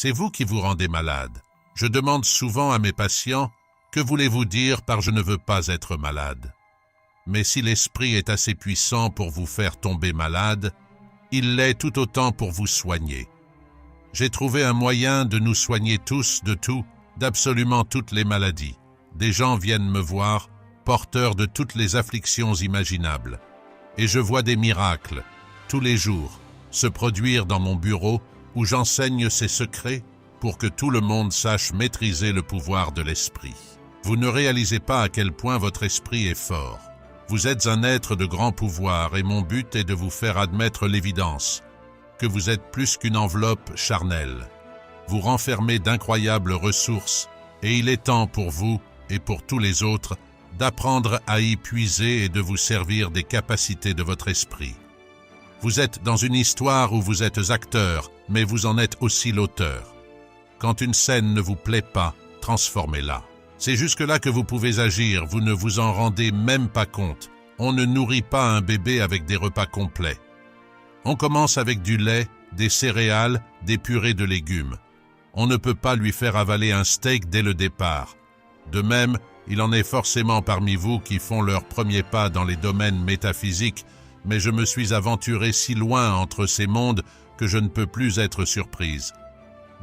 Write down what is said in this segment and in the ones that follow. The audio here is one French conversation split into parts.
C'est vous qui vous rendez malade. Je demande souvent à mes patients, que voulez-vous dire par je ne veux pas être malade? Mais si l'esprit est assez puissant pour vous faire tomber malade, il l'est tout autant pour vous soigner. J'ai trouvé un moyen de nous soigner tous de tout, d'absolument toutes les maladies. Des gens viennent me voir, porteurs de toutes les afflictions imaginables. Et je vois des miracles, tous les jours, se produire dans mon bureau où j'enseigne ces secrets pour que tout le monde sache maîtriser le pouvoir de l'esprit. Vous ne réalisez pas à quel point votre esprit est fort. Vous êtes un être de grand pouvoir et mon but est de vous faire admettre l'évidence, que vous êtes plus qu'une enveloppe charnelle. Vous renfermez d'incroyables ressources et il est temps pour vous et pour tous les autres d'apprendre à y puiser et de vous servir des capacités de votre esprit. Vous êtes dans une histoire où vous êtes acteur, mais vous en êtes aussi l'auteur. Quand une scène ne vous plaît pas, transformez-la. C'est jusque-là que vous pouvez agir, vous ne vous en rendez même pas compte. On ne nourrit pas un bébé avec des repas complets. On commence avec du lait, des céréales, des purées de légumes. On ne peut pas lui faire avaler un steak dès le départ. De même, il en est forcément parmi vous qui font leurs premiers pas dans les domaines métaphysiques, mais je me suis aventuré si loin entre ces mondes que je ne peux plus être surprise.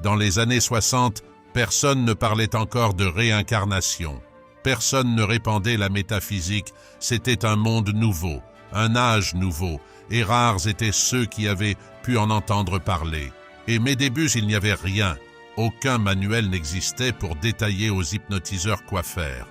Dans les années 60, personne ne parlait encore de réincarnation. Personne ne répandait la métaphysique. C'était un monde nouveau, un âge nouveau, et rares étaient ceux qui avaient pu en entendre parler. Et mes débuts, il n'y avait rien. Aucun manuel n'existait pour détailler aux hypnotiseurs quoi faire.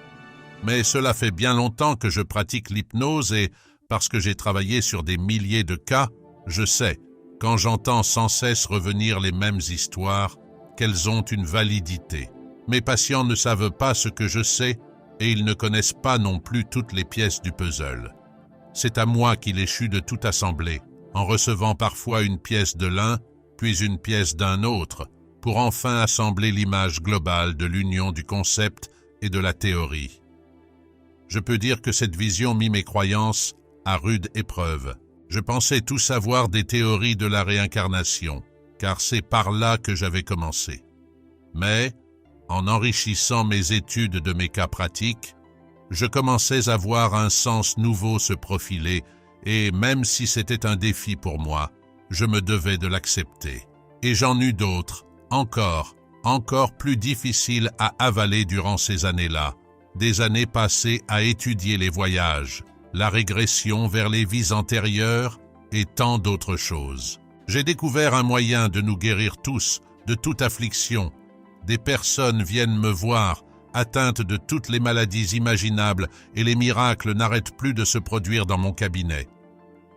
Mais cela fait bien longtemps que je pratique l'hypnose et, parce que j'ai travaillé sur des milliers de cas, je sais, quand j'entends sans cesse revenir les mêmes histoires, qu'elles ont une validité. Mes patients ne savent pas ce que je sais et ils ne connaissent pas non plus toutes les pièces du puzzle. C'est à moi qu'il échut de tout assembler, en recevant parfois une pièce de l'un, puis une pièce d'un autre, pour enfin assembler l'image globale de l'union du concept et de la théorie. Je peux dire que cette vision mit mes croyances à rude épreuve. Je pensais tout savoir des théories de la réincarnation, car c'est par là que j'avais commencé. Mais, en enrichissant mes études de mes cas pratiques, je commençais à voir un sens nouveau se profiler et même si c'était un défi pour moi, je me devais de l'accepter. Et j'en eus d'autres, encore plus difficiles à avaler durant ces années-là, des années passées à étudier les voyages, la régression vers les vies antérieures et tant d'autres choses. J'ai découvert un moyen de nous guérir tous, de toute affliction. Des personnes viennent me voir, atteintes de toutes les maladies imaginables, et les miracles n'arrêtent plus de se produire dans mon cabinet.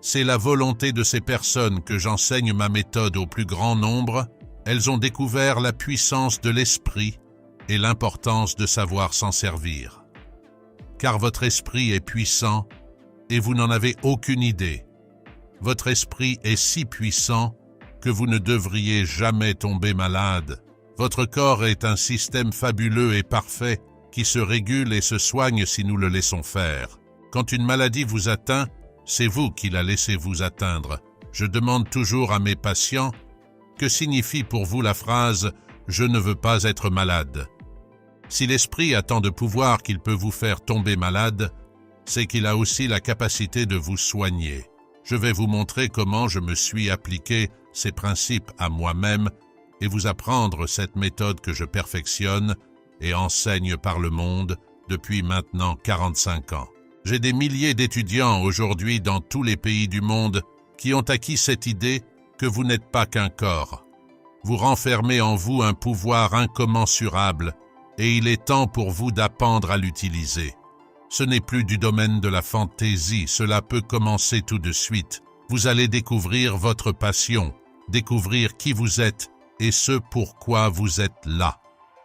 C'est la volonté de ces personnes que j'enseigne ma méthode au plus grand nombre. Elles ont découvert la puissance de l'esprit et l'importance de savoir s'en servir. Car votre esprit est puissant et vous n'en avez aucune idée. Votre esprit est si puissant que vous ne devriez jamais tomber malade. Votre corps est un système fabuleux et parfait qui se régule et se soigne si nous le laissons faire. Quand une maladie vous atteint, c'est vous qui la laissez vous atteindre. Je demande toujours à mes patients, que signifie pour vous la phrase « je ne veux pas être malade ». Si l'esprit a tant de pouvoir qu'il peut vous faire tomber malade, c'est qu'il a aussi la capacité de vous soigner. Je vais vous montrer comment je me suis appliqué ces principes à moi-même et vous apprendre cette méthode que je perfectionne et enseigne par le monde depuis maintenant 45 ans. J'ai des milliers d'étudiants aujourd'hui dans tous les pays du monde qui ont acquis cette idée que vous n'êtes pas qu'un corps. Vous renfermez en vous un pouvoir incommensurable et il est temps pour vous d'apprendre à l'utiliser. Ce n'est plus du domaine de la fantaisie, cela peut commencer tout de suite. Vous allez découvrir votre passion, découvrir qui vous êtes et ce pourquoi vous êtes là.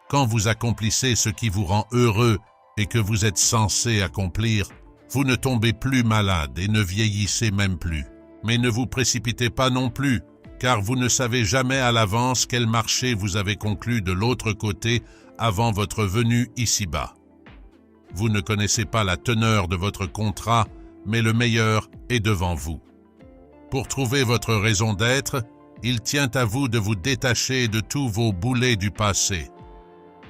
Quand vous accomplissez ce qui vous rend heureux et que vous êtes censé accomplir, vous ne tombez plus malade et ne vieillissez même plus. Mais ne vous précipitez pas non plus, car vous ne savez jamais à l'avance quel marché vous avez conclu de l'autre côté avant votre venue ici-bas. Vous ne connaissez pas la teneur de votre contrat, mais le meilleur est devant vous. Pour trouver votre raison d'être, Il tient à vous de vous détacher de tous vos boulets du passé,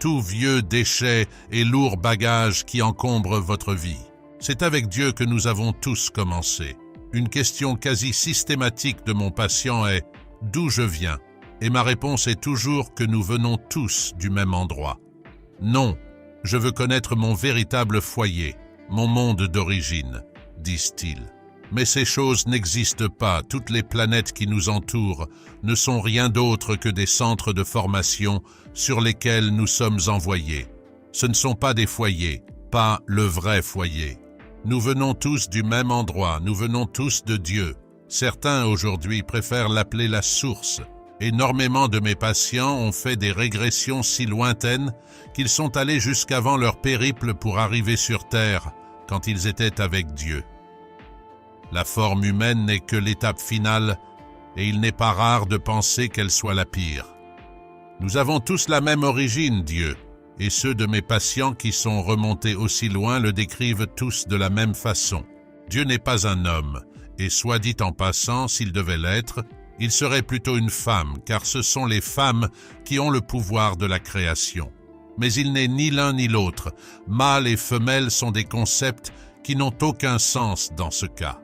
tous vieux déchets et lourds bagages qui encombrent votre vie. C'est avec Dieu que nous avons tous commencé. Une question quasi systématique de mon patient est « D'où je viens ?» Et ma réponse est toujours que nous venons tous du même endroit. Non, je veux connaître mon véritable foyer, mon monde d'origine, disent-ils. Mais ces choses n'existent pas. Toutes les planètes qui nous entourent ne sont rien d'autre que des centres de formation sur lesquels nous sommes envoyés. Ce ne sont pas des foyers, pas le vrai foyer. Nous venons tous du même endroit, nous venons tous de Dieu. Certains aujourd'hui préfèrent l'appeler la source. Énormément de mes patients ont fait des régressions si lointaines qu'ils sont allés jusqu'avant leur périple pour arriver sur Terre quand ils étaient avec Dieu. La forme humaine n'est que l'étape finale et il n'est pas rare de penser qu'elle soit la pire. Nous avons tous la même origine, Dieu, et ceux de mes patients qui sont remontés aussi loin le décrivent tous de la même façon. Dieu n'est pas un homme, et soit dit en passant, s'il devait l'être, il serait plutôt une femme, car ce sont les femmes qui ont le pouvoir de la création. Mais il n'est ni l'un ni l'autre. Mâle et femelle sont des concepts qui n'ont aucun sens dans ce cas.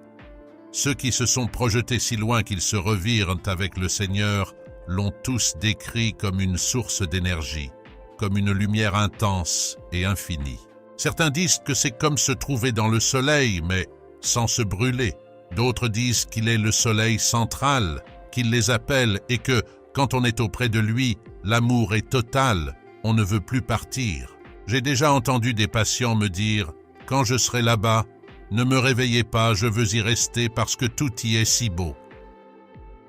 Ceux qui se sont projetés si loin qu'ils se revirent avec le Seigneur l'ont tous décrit comme une source d'énergie, comme une lumière intense et infinie. Certains disent que c'est comme se trouver dans le soleil, mais sans se brûler. D'autres disent qu'il est le soleil central, qu'il les appelle et que, quand on est auprès de lui, l'amour est total, on ne veut plus partir. J'ai déjà entendu des patients me dire « Quand je serai là-bas, ne me réveillez pas, je veux y rester parce que tout y est si beau. »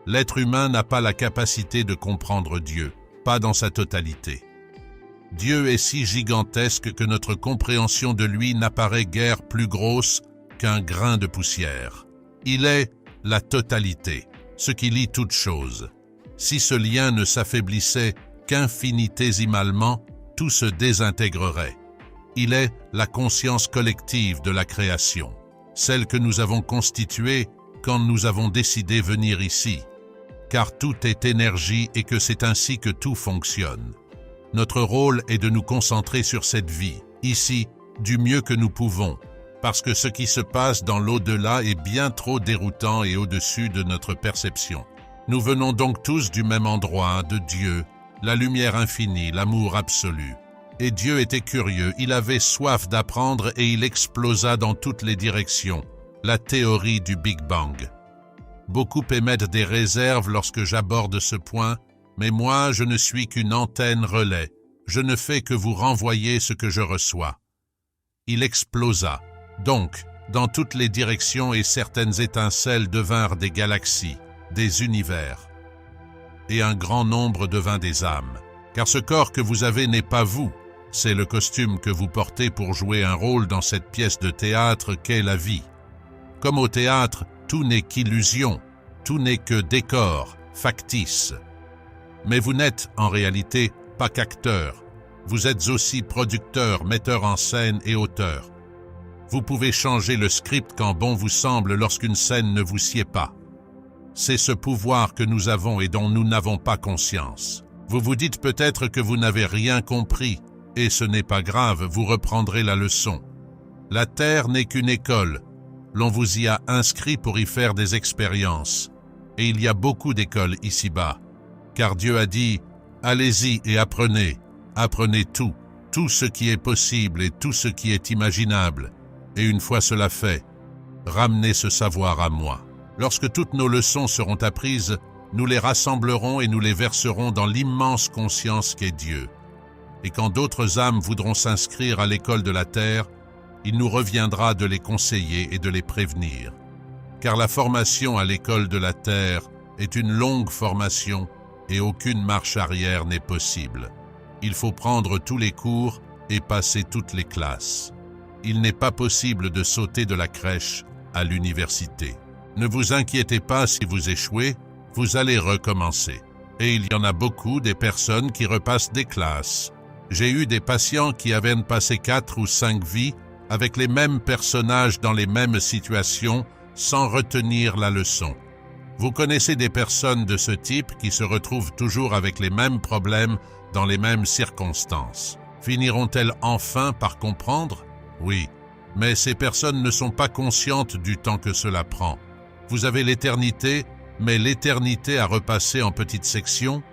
L'être humain n'a pas la capacité de comprendre Dieu, pas dans sa totalité. Dieu est si gigantesque que notre compréhension de lui n'apparaît guère plus grosse qu'un grain de poussière. Il est la totalité, ce qui lie toutes choses. Si ce lien ne s'affaiblissait qu'infinitésimalement, tout se désintégrerait. Il est la conscience collective de la création, celle que nous avons constituée quand nous avons décidé venir ici, car tout est énergie et que c'est ainsi que tout fonctionne. Notre rôle est de nous concentrer sur cette vie, ici, du mieux que nous pouvons, parce que ce qui se passe dans l'au-delà est bien trop déroutant et au-dessus de notre perception. Nous venons donc tous du même endroit, de Dieu, la lumière infinie, l'amour absolu. Et Dieu était curieux, il avait soif d'apprendre et il explosa dans toutes les directions, la théorie du Big Bang. Beaucoup émettent des réserves lorsque j'aborde ce point, mais moi je ne suis qu'une antenne relais, je ne fais que vous renvoyer ce que je reçois. Il explosa, donc, dans toutes les directions et certaines étincelles devinrent des galaxies, des univers. Et un grand nombre devint des âmes, car ce corps que vous avez n'est pas vous, c'est le costume que vous portez pour jouer un rôle dans cette pièce de théâtre qu'est la vie. Comme au théâtre, tout n'est qu'illusion, tout n'est que décor, factice. Mais vous n'êtes, en réalité, pas qu'acteur. Vous êtes aussi producteur, metteur en scène et auteur. Vous pouvez changer le script quand bon vous semble lorsqu'une scène ne vous sied pas. C'est ce pouvoir que nous avons et dont nous n'avons pas conscience. Vous vous dites peut-être que vous n'avez rien compris, et ce n'est pas grave, vous reprendrez la leçon. La Terre n'est qu'une école. L'on vous y a inscrit pour y faire des expériences. Et il y a beaucoup d'écoles ici-bas. Car Dieu a dit, allez-y et apprenez. Apprenez tout, tout ce qui est possible et tout ce qui est imaginable. Et une fois cela fait, ramenez ce savoir à moi. Lorsque toutes nos leçons seront apprises, nous les rassemblerons et nous les verserons dans l'immense conscience qu'est Dieu. Et quand d'autres âmes voudront s'inscrire à l'école de la terre, il nous reviendra de les conseiller et de les prévenir. Car la formation à l'école de la terre est une longue formation et aucune marche arrière n'est possible. Il faut prendre tous les cours et passer toutes les classes. Il n'est pas possible de sauter de la crèche à l'université. Ne vous inquiétez pas si vous échouez, vous allez recommencer. Et il y en a beaucoup des personnes qui repassent des classes. J'ai eu des patients qui avaient passé 4 ou 5 vies avec les mêmes personnages dans les mêmes situations sans retenir la leçon. Vous connaissez des personnes de ce type qui se retrouvent toujours avec les mêmes problèmes dans les mêmes circonstances. Finiront-elles enfin par comprendre? Oui, mais ces personnes ne sont pas conscientes du temps que cela prend. Vous avez l'éternité, mais l'éternité à repasser en petites sections,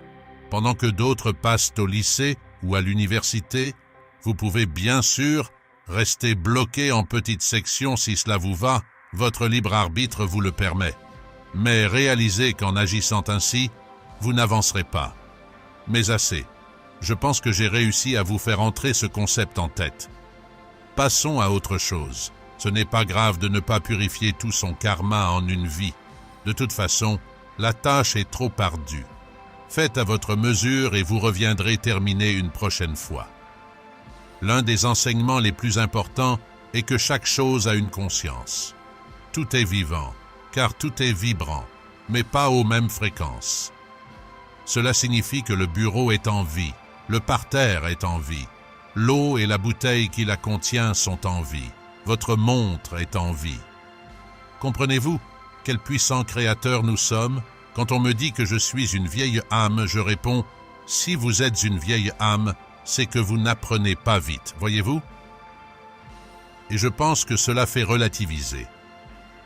pendant que d'autres passent au lycée ou à l'université. Vous pouvez bien sûr rester bloqué en petites sections si cela vous va, votre libre arbitre vous le permet. Mais réalisez qu'en agissant ainsi, vous n'avancerez pas. Mais assez. Je pense que j'ai réussi à vous faire entrer ce concept en tête. Passons à autre chose. Ce n'est pas grave de ne pas purifier tout son karma en une vie. De toute façon, la tâche est trop ardue. Faites à votre mesure et vous reviendrez terminer une prochaine fois. L'un des enseignements les plus importants est que chaque chose a une conscience. Tout est vivant, car tout est vibrant, mais pas aux mêmes fréquences. Cela signifie que le bureau est en vie, le parterre est en vie, l'eau et la bouteille qui la contient sont en vie, votre montre est en vie. Comprenez-vous quel puissant créateur nous sommes? Quand on me dit que je suis une vieille âme, je réponds « Si vous êtes une vieille âme, c'est que vous n'apprenez pas vite, voyez-vous » Et je pense que cela fait relativiser.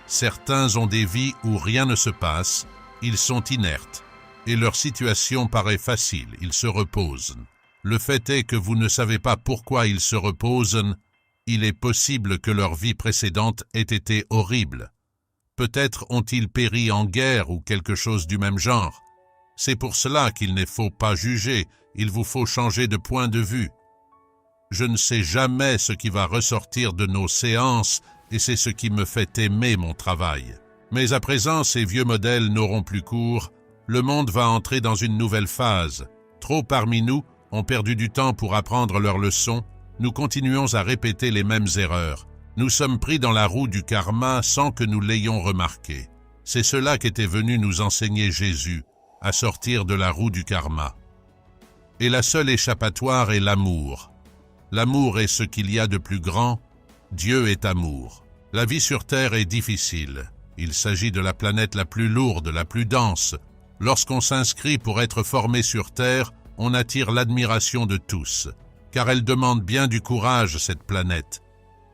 Certains ont des vies où rien ne se passe, ils sont inertes, et leur situation paraît facile, ils se reposent. Le fait est que vous ne savez pas pourquoi ils se reposent, il est possible que leur vie précédente ait été horrible. Peut-être ont-ils péri en guerre ou quelque chose du même genre. C'est pour cela qu'il ne faut pas juger, il vous faut changer de point de vue. Je ne sais jamais ce qui va ressortir de nos séances et c'est ce qui me fait aimer mon travail. Mais à présent, ces vieux modèles n'auront plus cours, le monde va entrer dans une nouvelle phase. Trop parmi nous ont perdu du temps pour apprendre leurs leçons, nous continuons à répéter les mêmes erreurs. Nous sommes pris dans la roue du karma sans que nous l'ayons remarqué. C'est cela qu'était venu nous enseigner Jésus, à sortir de la roue du karma. Et la seule échappatoire est l'amour. L'amour est ce qu'il y a de plus grand. Dieu est amour. La vie sur Terre est difficile. Il s'agit de la planète la plus lourde, la plus dense. Lorsqu'on s'inscrit pour être formé sur Terre, on attire l'admiration de tous, car elle demande bien du courage, cette planète.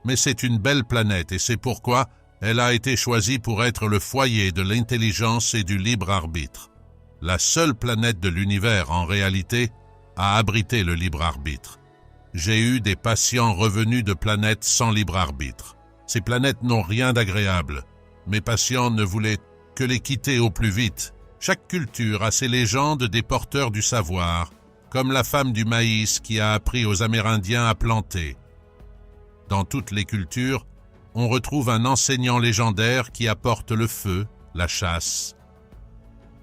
Mais c'est une belle planète et c'est pourquoi elle a été choisie pour être le foyer de l'intelligence et du libre arbitre. La seule planète de l'univers, en réalité, a abrité le libre arbitre. J'ai eu des patients revenus de planètes sans libre arbitre. Ces planètes n'ont rien d'agréable. Mes patients ne voulaient que les quitter au plus vite. Chaque culture a ses légendes des porteurs du savoir, comme la femme du maïs qui a appris aux Amérindiens à planter. Dans toutes les cultures, on retrouve un enseignant légendaire qui apporte le feu, la chasse.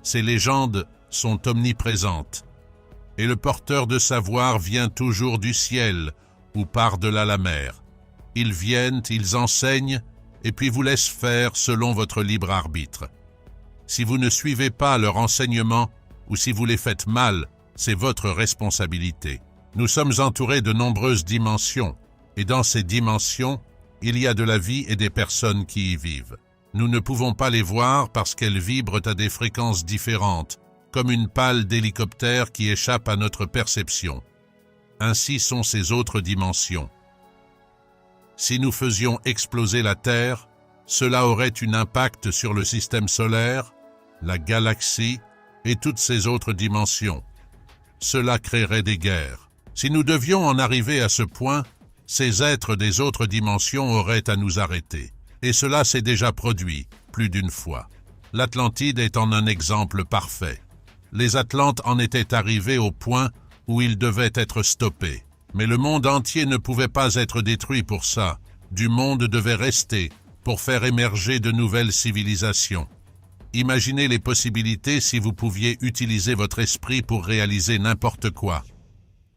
Ces légendes sont omniprésentes, et le porteur de savoir vient toujours du ciel ou par-delà la mer. Ils viennent, ils enseignent, et puis vous laissent faire selon votre libre arbitre. Si vous ne suivez pas leur enseignement, ou si vous les faites mal, c'est votre responsabilité. Nous sommes entourés de nombreuses dimensions, et dans ces dimensions, il y a de la vie et des personnes qui y vivent. Nous ne pouvons pas les voir parce qu'elles vibrent à des fréquences différentes, comme une pale d'hélicoptère qui échappe à notre perception. Ainsi sont ces autres dimensions. Si nous faisions exploser la Terre, cela aurait un impact sur le système solaire, la galaxie et toutes ces autres dimensions. Cela créerait des guerres. Si nous devions en arriver à ce point, ces êtres des autres dimensions auraient à nous arrêter. Et cela s'est déjà produit, plus d'une fois. L'Atlantide est en un exemple parfait. Les Atlantes en étaient arrivés au point où ils devaient être stoppés. Mais le monde entier ne pouvait pas être détruit pour ça. Du monde devait rester pour faire émerger de nouvelles civilisations. Imaginez les possibilités si vous pouviez utiliser votre esprit pour réaliser n'importe quoi.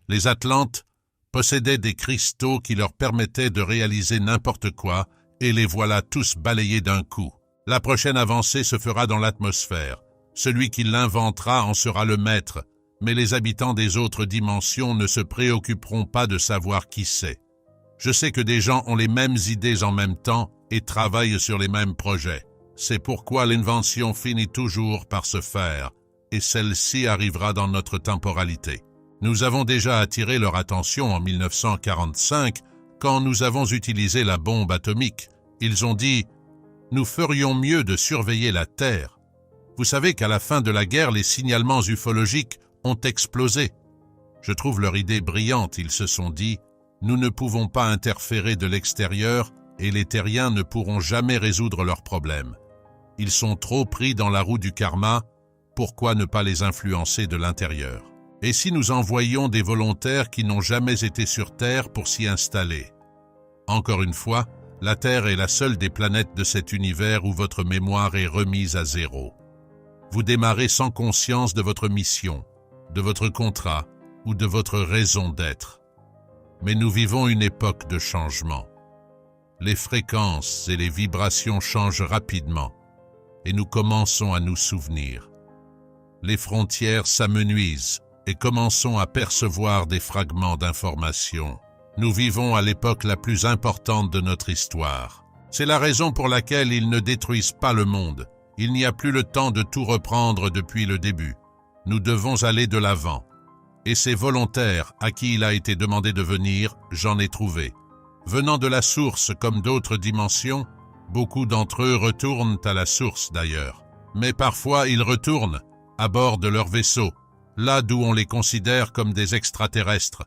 Les Atlantes possédaient des cristaux qui leur permettaient de réaliser n'importe quoi, et les voilà tous balayés d'un coup. La prochaine avancée se fera dans l'atmosphère. Celui qui l'inventera en sera le maître, mais les habitants des autres dimensions ne se préoccuperont pas de savoir qui c'est. Je sais que des gens ont les mêmes idées en même temps et travaillent sur les mêmes projets. C'est pourquoi l'invention finit toujours par se faire, et celle-ci arrivera dans notre temporalité. Nous avons déjà attiré leur attention en 1945, quand nous avons utilisé la bombe atomique. Ils ont dit « Nous ferions mieux de surveiller la Terre ». Vous savez qu'à la fin de la guerre, les signalements ufologiques ont explosé. Je trouve leur idée brillante. Ils se sont dit « Nous ne pouvons pas interférer de l'extérieur et les terriens ne pourront jamais résoudre leurs problèmes. Ils sont trop pris dans la roue du karma, pourquoi ne pas les influencer de l'intérieur ? Et si nous envoyions des volontaires qui n'ont jamais été sur Terre pour s'y installer ? Encore une fois, la Terre est la seule des planètes de cet univers où votre mémoire est remise à zéro. Vous démarrez sans conscience de votre mission, de votre contrat ou de votre raison d'être. Mais nous vivons une époque de changement. Les fréquences et les vibrations changent rapidement et nous commençons à nous souvenir. Les frontières s'amenuisent et commençons à percevoir des fragments d'informations. Nous vivons à l'époque la plus importante de notre histoire. C'est la raison pour laquelle ils ne détruisent pas le monde. Il n'y a plus le temps de tout reprendre depuis le début. Nous devons aller de l'avant. Et ces volontaires à qui il a été demandé de venir, j'en ai trouvé. Venant de la source comme d'autres dimensions, beaucoup d'entre eux retournent à la source d'ailleurs. Mais parfois ils retournent à bord de leur vaisseau, là d'où on les considère comme des extraterrestres,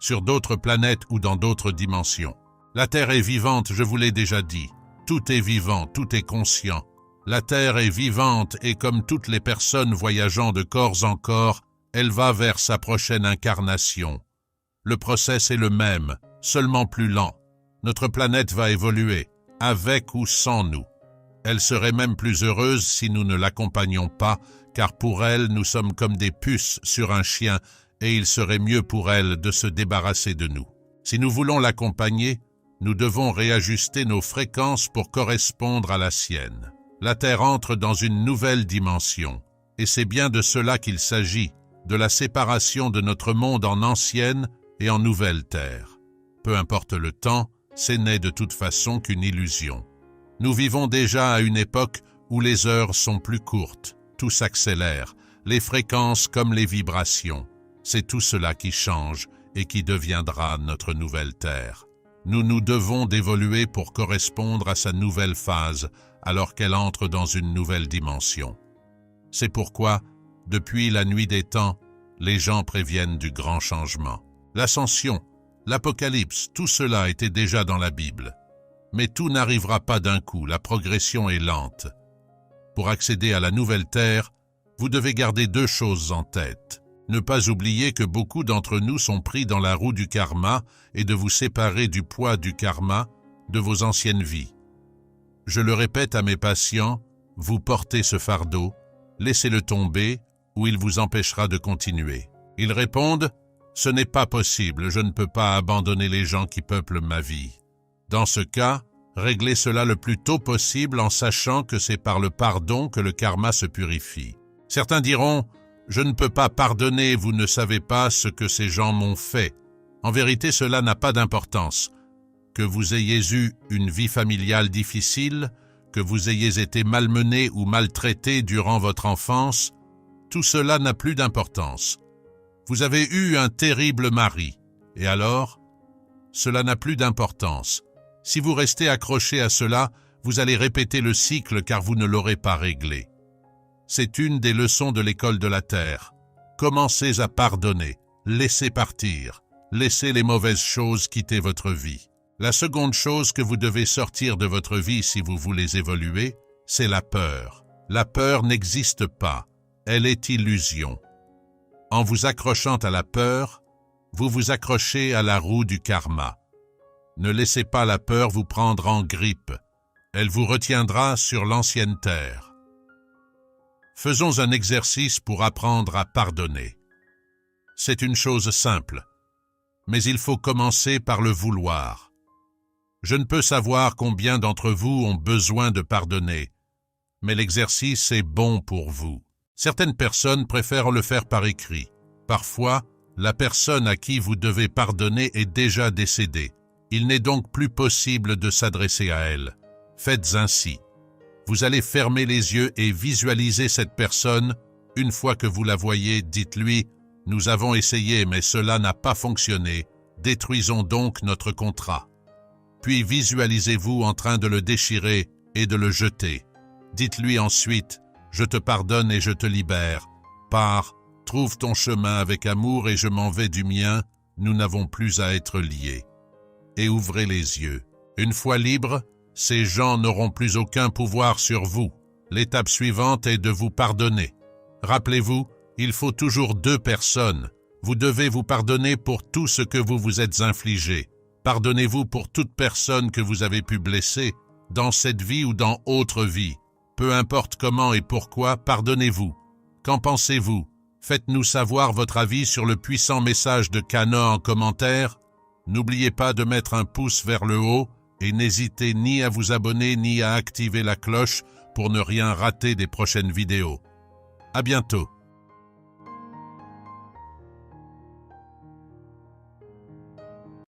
sur d'autres planètes ou dans d'autres dimensions. La Terre est vivante, je vous l'ai déjà dit. Tout est vivant, tout est conscient. La Terre est vivante et comme toutes les personnes voyageant de corps en corps, elle va vers sa prochaine incarnation. Le process est le même, seulement plus lent. Notre planète va évoluer, avec ou sans nous. Elle serait même plus heureuse si nous ne l'accompagnions pas, car pour elle, nous sommes comme des puces sur un chien et il serait mieux pour elle de se débarrasser de nous. Si nous voulons l'accompagner, nous devons réajuster nos fréquences pour correspondre à la sienne. La Terre entre dans une nouvelle dimension, et c'est bien de cela qu'il s'agit, de la séparation de notre monde en ancienne et en nouvelle Terre. Peu importe le temps, ce n'est de toute façon qu'une illusion. Nous vivons déjà à une époque où les heures sont plus courtes, tout s'accélère, les fréquences comme les vibrations. C'est tout cela qui change et qui deviendra notre nouvelle Terre. Nous devons d'évoluer pour correspondre à sa nouvelle phase, alors qu'elle entre dans une nouvelle dimension. C'est pourquoi, depuis la nuit des temps, les gens préviennent du grand changement. L'ascension, l'Apocalypse, tout cela était déjà dans la Bible. Mais tout n'arrivera pas d'un coup, la progression est lente. Pour accéder à la nouvelle Terre, vous devez garder deux choses en tête. Ne pas oublier que beaucoup d'entre nous sont pris dans la roue du karma et de vous séparer du poids du karma de vos anciennes vies. Je le répète à mes patients, vous portez ce fardeau, laissez-le tomber ou il vous empêchera de continuer. Ils répondent, ce n'est pas possible, je ne peux pas abandonner les gens qui peuplent ma vie. Dans ce cas, réglez cela le plus tôt possible en sachant que c'est par le pardon que le karma se purifie. Certains diront, je ne peux pas pardonner, vous ne savez pas ce que ces gens m'ont fait. En vérité, cela n'a pas d'importance. Que vous ayez eu une vie familiale difficile, que vous ayez été malmené ou maltraité durant votre enfance, tout cela n'a plus d'importance. Vous avez eu un terrible mari, et alors, cela n'a plus d'importance. Si vous restez accroché à cela, vous allez répéter le cycle car vous ne l'aurez pas réglé. C'est une des leçons de l'école de la Terre. Commencez à pardonner, laissez partir, laissez les mauvaises choses quitter votre vie. La seconde chose que vous devez sortir de votre vie si vous voulez évoluer, c'est la peur. La peur n'existe pas, elle est illusion. En vous accrochant à la peur, vous vous accrochez à la roue du karma. Ne laissez pas la peur vous prendre en grippe, elle vous retiendra sur l'ancienne terre. Faisons un exercice pour apprendre à pardonner. C'est une chose simple, mais il faut commencer par le vouloir. Je ne peux savoir combien d'entre vous ont besoin de pardonner, mais l'exercice est bon pour vous. Certaines personnes préfèrent le faire par écrit. Parfois, la personne à qui vous devez pardonner est déjà décédée. Il n'est donc plus possible de s'adresser à elle. Faites ainsi. Vous allez fermer les yeux et visualiser cette personne. Une fois que vous la voyez, dites-lui « Nous avons essayé, mais cela n'a pas fonctionné. Détruisons donc notre contrat. » Puis visualisez-vous en train de le déchirer et de le jeter. Dites-lui ensuite « Je te pardonne et je te libère. Pars, trouve ton chemin avec amour et je m'en vais du mien. Nous n'avons plus à être liés. » Et ouvrez les yeux. Une fois libres, ces gens n'auront plus aucun pouvoir sur vous. L'étape suivante est de vous pardonner. Rappelez-vous, il faut toujours 2 personnes. Vous devez vous pardonner pour tout ce que vous vous êtes infligé. Pardonnez-vous pour toute personne que vous avez pu blesser, dans cette vie ou dans autre vie. Peu importe comment et pourquoi, pardonnez-vous. Qu'en pensez-vous? Faites-nous savoir votre avis sur le puissant message de Kana en commentaire. N'oubliez pas de mettre un pouce vers le haut et n'hésitez ni à vous abonner ni à activer la cloche pour ne rien rater des prochaines vidéos. À bientôt.